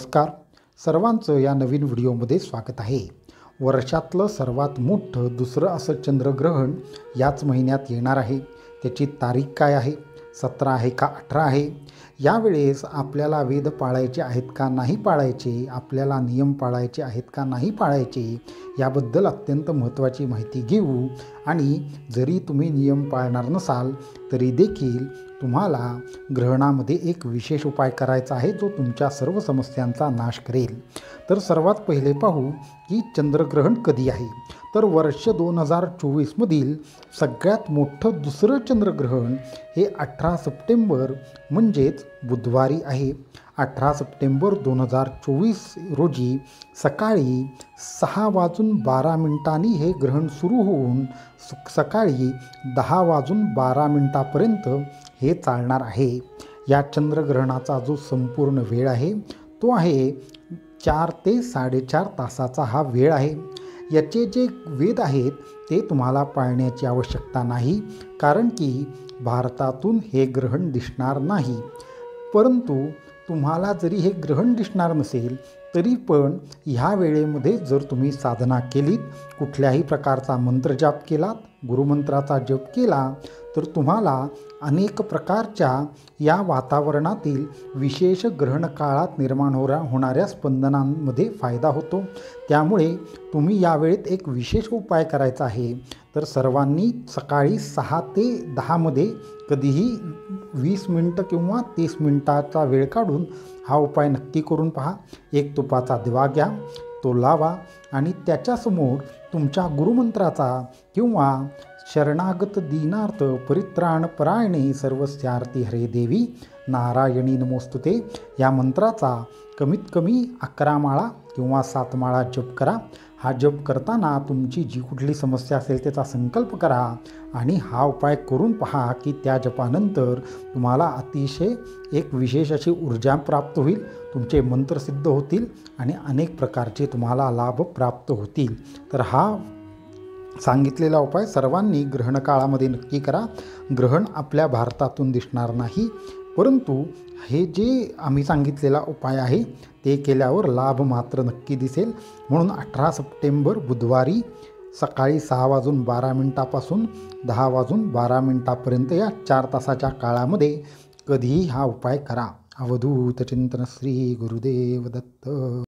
नमस्कार सर्वांचं या नवीन व्हिडिओमध्ये स्वागत आहे। वर्षातलं सर्वात मोठं दुसरं असं चंद्रग्रहण याच महिन्यात येणार आहे। त्याची तारीख काय आहे? 17 आहे का 18 आहे? यावेळेस आपल्याला वेद पाळायचे आहेत का नाही पाळायचे, आपल्याला नियम पाळायचे आहेत का नाही पाळायचे, याबद्दल अत्यंत महत्त्वाची माहिती घेऊ। आणि जरी तुम्ही नियम पाळणार नसाल तरी देखील तुम्हाला ग्रहणामध्ये एक विशेष उपाय करायचा आहे जो तुमच्या सर्व समस्यांचा नाश करेल। तर सर्वात पहिले पाहू की चंद्रग्रहण कधी आहे। तर वर्ष 2024 मधील सगळ्यात मोठं दुसरं चंद्रग्रहण हे 18 सप्टेंबर म्हणजेच बुधवारी आहे। 18 सप्टेंबर 2024 रोजी सकाळी 6:12 हे ग्रहण सुरू होऊन सकाळी 10:12 हे चालणार आहे। या चंद्रग्रहणाचा जो संपूर्ण वेळ आहे तो आहे 4 ते 4.5 तासाचा हा वेळ आहे। याचे जे वेद आहेत ते तुम्हाला पाळण्याची आवश्यकता नाही, कारण की भारतातून हे ग्रहण दिसणार नाही। परंतु तुम्हाला जरी हे ग्रहण दिसणार नसेल तरी पण ह्या वेळेमध्ये जर तुम्ही साधना केलीत, कुठल्याही प्रकारचा मंत्रजाप केलात, गुरुमंत्राचा जप केला तर तुम्हाला अनेक प्रकारच्या या वातावरणातील विशेष ग्रहण काळात निर्माण होणाऱ्या स्पंदनांमध्ये फायदा होतो। त्यामुळे तुम्ही यावेळेत एक विशेष उपाय करायचा आहे। तर सर्वांनी सकाळी 6 ते 10 मध्ये कधीही 20 मिनिटं किंवा 30 मिनिटाचा वेळ काढून हा उपाय नक्की करून पहा। एक तुपाचा दिवा घ्या, तो लावा आणि त्याच्यासमोर तुमच्या गुरुमंत्राचा किंवा शरणागत दीनार्थ परित्राण परायणे सर्वस्यार्ती हरे देवी नारायणी नमोस्तुते या मंत्राचा कमीत कमी 11 माळा किंवा 7 माळा जप करा। हा जप करताना तुमची जी कुठली समस्या असेल त्याचा संकल्प करा आणि हा उपाय करून पहा की त्या जपानंतर तुम्हाला अतिशय एक विशेष अशी ऊर्जा प्राप्त होईल, तुमचे मंत्र सिद्ध होतील आणि अनेक प्रकारचे तुम्हाला लाभ प्राप्त होतील। तर हा सांगितलेला उपाय सर्वांनी ग्रहण काळामध्ये नक्की करा। ग्रहण आपल्या भारतातून दिसणार नाही, परंतु हे जे आम्ही सांगितलेला उपाय आहे ते केल्यावर लाभ मात्र नक्की दिसेल। म्हणून 18 सप्टेंबर बुधवारी सकाळी 6:12 पासून 10:12 या 4 तासाच्या काळामध्ये कधीही हा उपाय करा। अवधूत चिंतन श्री गुरुदेव दत्त।